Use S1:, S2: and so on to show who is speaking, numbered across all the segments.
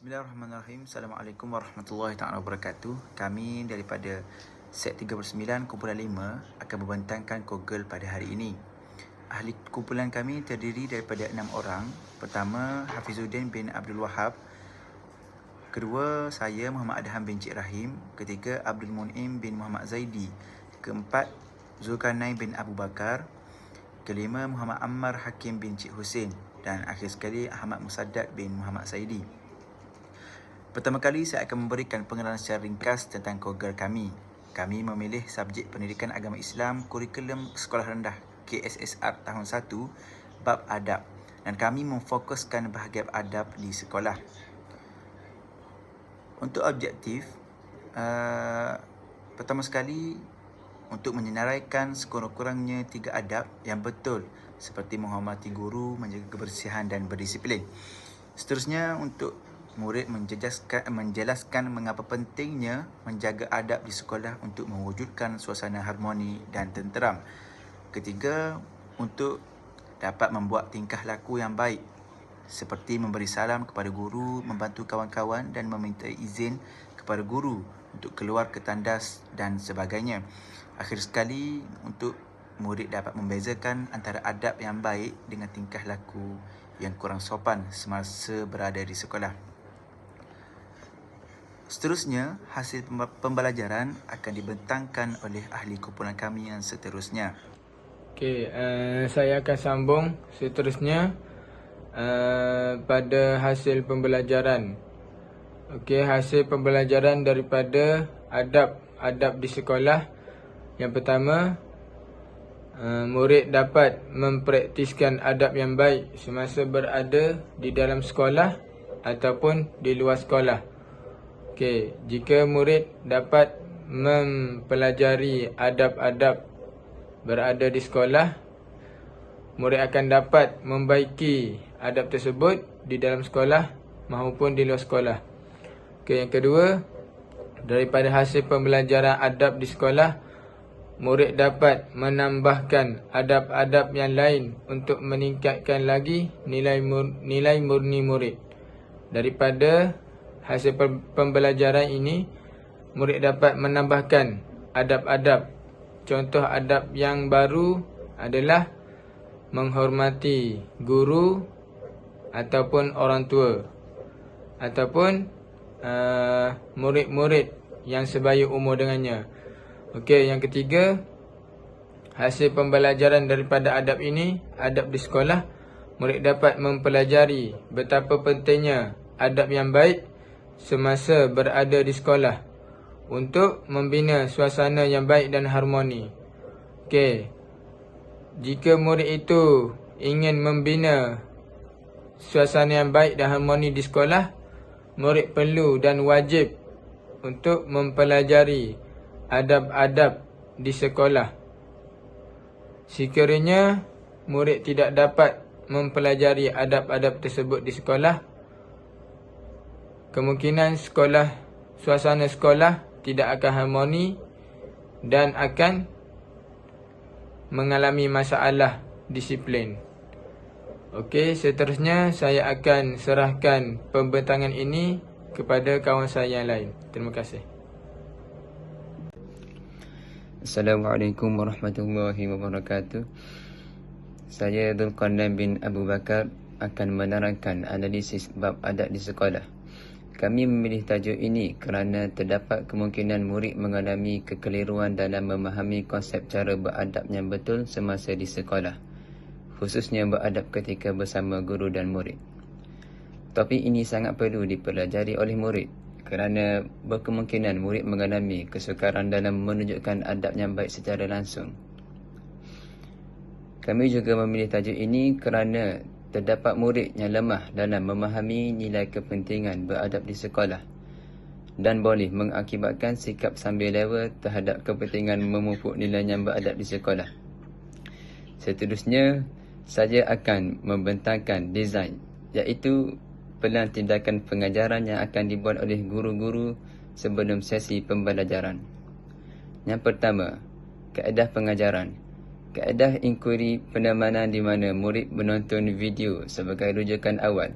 S1: Bismillahirrahmanirrahim. Assalamualaikum warahmatullahi taala wabarakatuh. Kami daripada set 39 kumpulan 5 akan membentangkan Kogel pada hari ini. Ahli kumpulan kami terdiri daripada 6 orang. Pertama, Hafizuddin bin Abdul Wahab. Kedua, saya Muhammad Adham bin Cik Rahim. Ketiga, Abdul Mun'im bin Muhammad Zaidi. Keempat, Zulkarnain bin Abu Bakar. Kelima, Muhammad Ammar Hakim bin Cik Husin. Dan akhir sekali, Ahmad Musaddad bin Muhammad Saidi. Pertama kali saya akan memberikan pengenalan secara ringkas tentang Kogel kami. Kami memilih subjek Pendidikan Agama Islam Kurikulum Sekolah Rendah KSSR tahun 1 bab adab, dan kami memfokuskan bahagian adab di sekolah. Untuk objektif, pertama sekali untuk menyenaraikan sekurang-kurangnya 3 adab yang betul, seperti menghormati guru, menjaga kebersihan dan berdisiplin. Seterusnya, untuk murid menjelaskan mengapa pentingnya menjaga adab di sekolah untuk mewujudkan suasana harmoni dan tenteram. Ketiga, untuk dapat membuat tingkah laku yang baik, seperti memberi salam kepada guru, membantu kawan-kawan dan meminta izin kepada guru untuk keluar ke tandas dan sebagainya. Akhir sekali, untuk murid dapat membezakan antara adab yang baik dengan tingkah laku yang kurang sopan semasa berada di sekolah. Seterusnya, hasil pembelajaran akan dibentangkan oleh ahli kumpulan kami yang seterusnya.
S2: Okey, saya akan sambung seterusnya pada hasil pembelajaran. Okey, hasil pembelajaran daripada adab di sekolah. Yang pertama, murid dapat mempraktiskan adab yang baik semasa berada di dalam sekolah ataupun di luar sekolah. Okey, jika murid dapat mempelajari adab-adab berada di sekolah, murid akan dapat membaiki adab tersebut di dalam sekolah maupun di luar sekolah. Okey, yang kedua, daripada hasil pembelajaran adab di sekolah, murid dapat menambahkan adab-adab yang lain untuk meningkatkan lagi nilai murni murid. Daripada hasil pembelajaran ini, murid dapat menambahkan adab-adab. Contoh adab yang baru adalah menghormati guru ataupun orang tua, ataupun murid-murid yang sebaya umur dengannya. Okey, yang ketiga, hasil pembelajaran daripada adab ini, adab di sekolah, murid dapat mempelajari betapa pentingnya adab yang baik semasa berada di sekolah untuk membina suasana yang baik dan harmoni. Okey, jika murid itu ingin membina suasana yang baik dan harmoni di sekolah, murid perlu dan wajib untuk mempelajari adab-adab di sekolah. Sekiranya murid tidak dapat mempelajari adab-adab tersebut di sekolah, kemungkinan suasana sekolah tidak akan harmoni dan akan mengalami masalah disiplin. Okey, seterusnya saya akan serahkan pembentangan ini kepada kawan saya yang lain. Terima kasih.
S3: Assalamualaikum warahmatullahi wabarakatuh. Saya Zulkarnain bin Abu Bakar akan menerangkan analisis bab adab di sekolah. Kami memilih tajuk ini kerana terdapat kemungkinan murid mengalami kekeliruan dalam memahami konsep cara beradab yang betul semasa di sekolah, khususnya beradab ketika bersama guru dan murid. Topik ini sangat perlu dipelajari oleh murid kerana berkemungkinan murid mengalami kesukaran dalam menunjukkan adab yang baik secara langsung. Kami juga memilih tajuk ini kerana terdapat murid yang lemah dalam memahami nilai kepentingan beradab di sekolah dan boleh mengakibatkan sikap sambil lewa terhadap kepentingan memupuk nilai yang beradab di sekolah. Seterusnya, saya akan membentangkan desain, iaitu pelan tindakan pengajaran yang akan dibuat oleh guru-guru sebelum sesi pembelajaran. Yang pertama, kaedah pengajaran. Kaedah inquiry penamanan di mana murid menonton video sebagai rujukan awal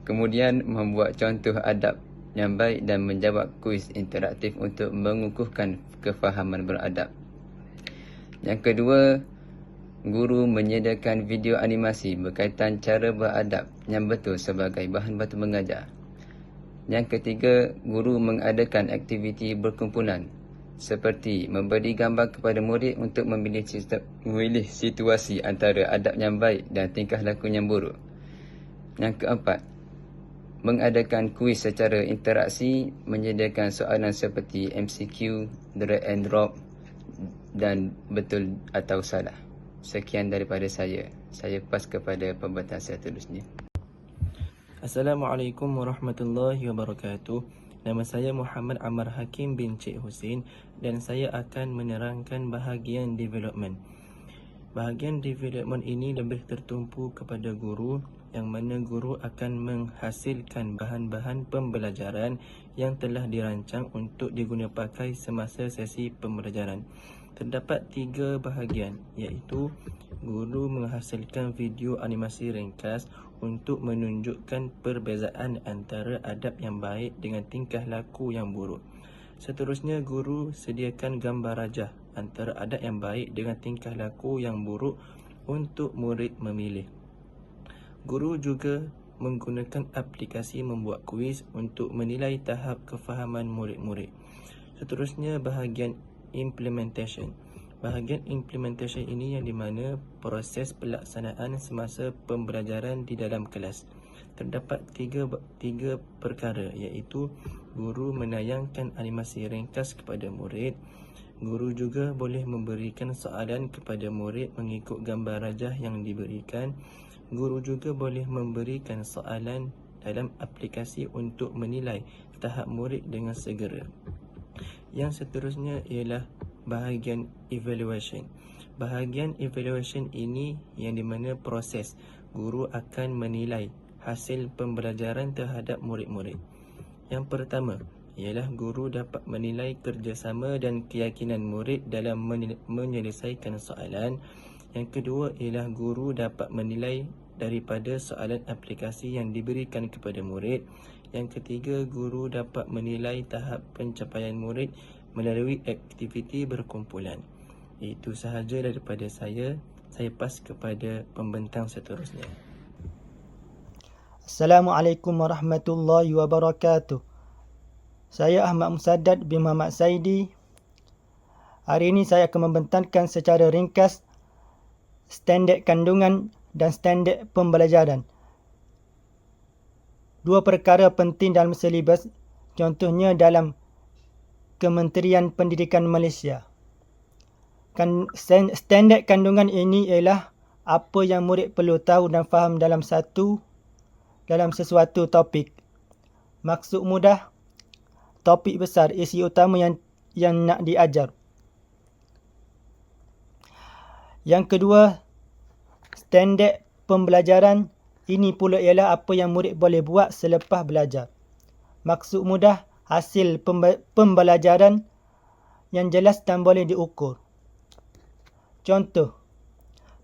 S3: Kemudian membuat contoh adab yang baik dan menjawab kuis interaktif untuk mengukuhkan kefahaman beradab. Yang kedua, guru menyediakan video animasi berkaitan cara beradab yang betul sebagai bahan bantu mengajar. Yang ketiga, guru mengadakan aktiviti berkumpulan seperti memberi gambar kepada murid untuk memilih situasi antara adab yang baik dan tingkah laku yang buruk. Yang keempat, mengadakan kuis secara interaksi, menyediakan soalan seperti MCQ, drag and drop dan betul atau salah. Sekian daripada saya. Saya pas kepada pembentang seterusnya.
S4: Assalamualaikum warahmatullahi wabarakatuh. Nama saya Muhammad Ammar Hakim bin Cik Hussein dan saya akan menerangkan bahagian development. Bahagian development ini lebih tertumpu kepada guru, yang mana guru akan menghasilkan bahan-bahan pembelajaran yang telah dirancang untuk diguna pakai semasa sesi pembelajaran. Terdapat 3 bahagian, iaitu guru menghasilkan video animasi ringkas untuk menunjukkan perbezaan antara adab yang baik dengan tingkah laku yang buruk. Seterusnya, guru sediakan gambar rajah antara adab yang baik dengan tingkah laku yang buruk untuk murid memilih. Guru juga menggunakan aplikasi membuat kuis untuk menilai tahap kefahaman murid-murid. Seterusnya, bahagian implementation. Bahagian implementation ini yang di mana proses pelaksanaan semasa pembelajaran di dalam kelas. Terdapat tiga perkara, iaitu guru menayangkan animasi ringkas kepada murid. Guru juga boleh memberikan soalan kepada murid mengikut gambar rajah yang diberikan. Guru juga boleh memberikan soalan dalam aplikasi untuk menilai tahap murid dengan segera. Yang seterusnya ialah bahagian evaluation. Bahagian evaluation ini yang di mana proses guru akan menilai hasil pembelajaran terhadap murid-murid. Yang pertama ialah guru dapat menilai kerjasama dan keyakinan murid dalam menyelesaikan soalan. Yang kedua ialah guru dapat menilai daripada soalan aplikasi yang diberikan kepada murid. Yang ketiga, guru dapat menilai tahap pencapaian murid melalui aktiviti berkumpulan. Itu sahaja daripada saya. Saya pas kepada pembentang seterusnya.
S5: Assalamualaikum warahmatullahi wabarakatuh. Saya Ahmad Musaddad bin Muhammad Saidi. Hari ini saya akan membentangkan secara ringkas standard kandungan dan standard pembelajaran. 2 perkara penting dalam silibus, contohnya dalam Kementerian Pendidikan Malaysia. Standard kandungan ini ialah apa yang murid perlu tahu dan faham dalam sesuatu topik. Maksud mudah, topik besar, isi utama yang nak diajar. Yang kedua, standard pembelajaran ini pula ialah apa yang murid boleh buat selepas belajar. Maksud mudah, hasil pembelajaran yang jelas dan boleh diukur. Contoh,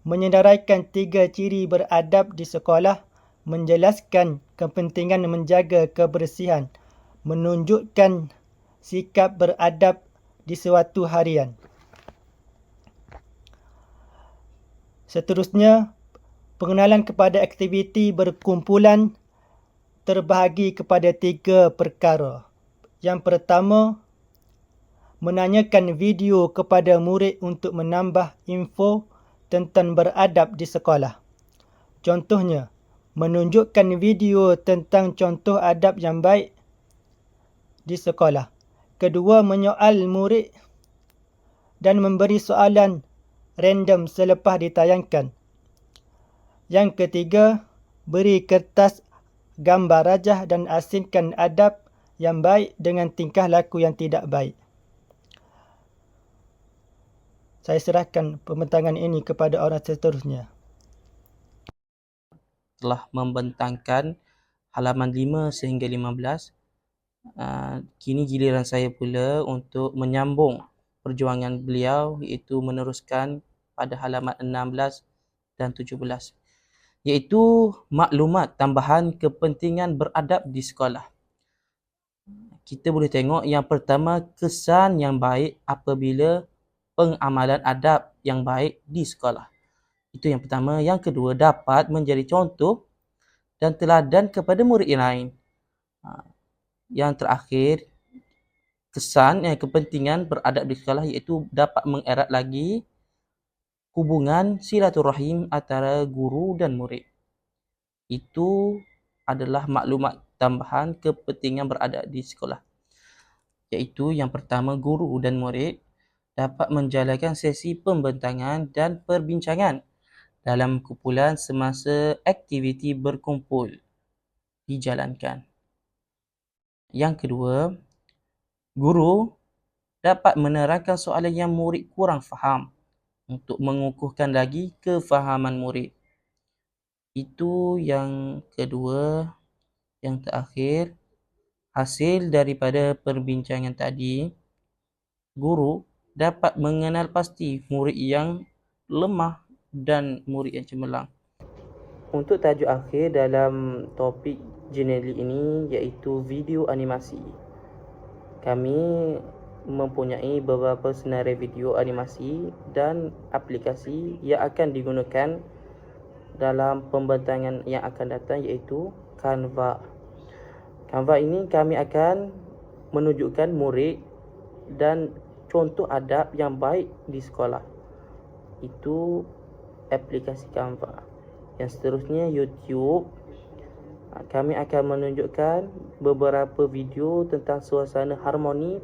S5: menyedaraikan 3 ciri beradab di sekolah, menjelaskan kepentingan menjaga kebersihan, menunjukkan sikap beradab di suatu harian. Seterusnya, pengenalan kepada aktiviti berkumpulan terbahagi kepada 3 perkara. Yang pertama, menanyakan video kepada murid untuk menambah info tentang beradab di sekolah. Contohnya, menunjukkan video tentang contoh adab yang baik di sekolah. Kedua, menyoal murid dan memberi soalan random selepas ditayangkan. Yang ketiga, beri kertas gambar rajah dan asingkan adab yang baik dengan tingkah laku yang tidak baik. Saya serahkan pembentangan ini kepada orang seterusnya.
S6: Telah membentangkan halaman 5 sehingga 15. Kini giliran saya pula untuk menyambung perjuangan beliau, iaitu meneruskan pada halaman 16 dan 17. iaitu maklumat tambahan kepentingan beradab di sekolah. Kita boleh tengok yang pertama, kesan yang baik apabila pengamalan adab yang baik di sekolah. Itu yang pertama. Yang kedua, dapat menjadi contoh dan teladan kepada murid yang lain. Yang terakhir, kesan kepentingan beradab di sekolah iaitu dapat mengerat lagi hubungan silaturahim antara guru dan murid. Itu adalah maklumat tambahan kepentingan beradab di sekolah. Iaitu yang pertama, guru dan murid dapat menjalankan sesi pembentangan dan perbincangan dalam kumpulan semasa aktiviti berkumpul dijalankan. Yang kedua, guru dapat menerangkan soalan yang murid kurang faham untuk mengukuhkan lagi kefahaman murid. Itu yang kedua. Yang terakhir, hasil daripada perbincangan tadi, guru dapat mengenal pasti murid yang lemah dan murid yang cemerlang. Untuk tajuk akhir dalam topik Genially ini iaitu video animasi. Kami mempunyai beberapa senarai video animasi dan aplikasi yang akan digunakan dalam pembentangan yang akan datang iaitu Canva. Canva ini kami akan menunjukkan murid dan contoh adab yang baik di sekolah. Itu aplikasi Canva. Yang seterusnya YouTube. Kami akan menunjukkan beberapa video tentang suasana harmoni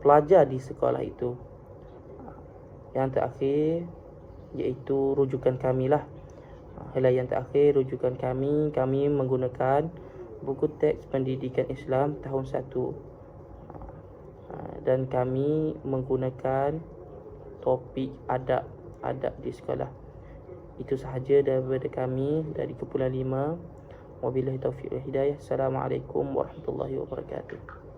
S6: pelajar di sekolah itu. Yang terakhir iaitu rujukan kami lah. Helaian terakhir rujukan kami menggunakan buku teks pendidikan Islam tahun 1. Dan kami menggunakan topik adab di sekolah. Itu sahaja daripada kami dari kumpulan 5. Wabillahi taufiq wal hidayah. Assalamualaikum warahmatullahi wabarakatuh.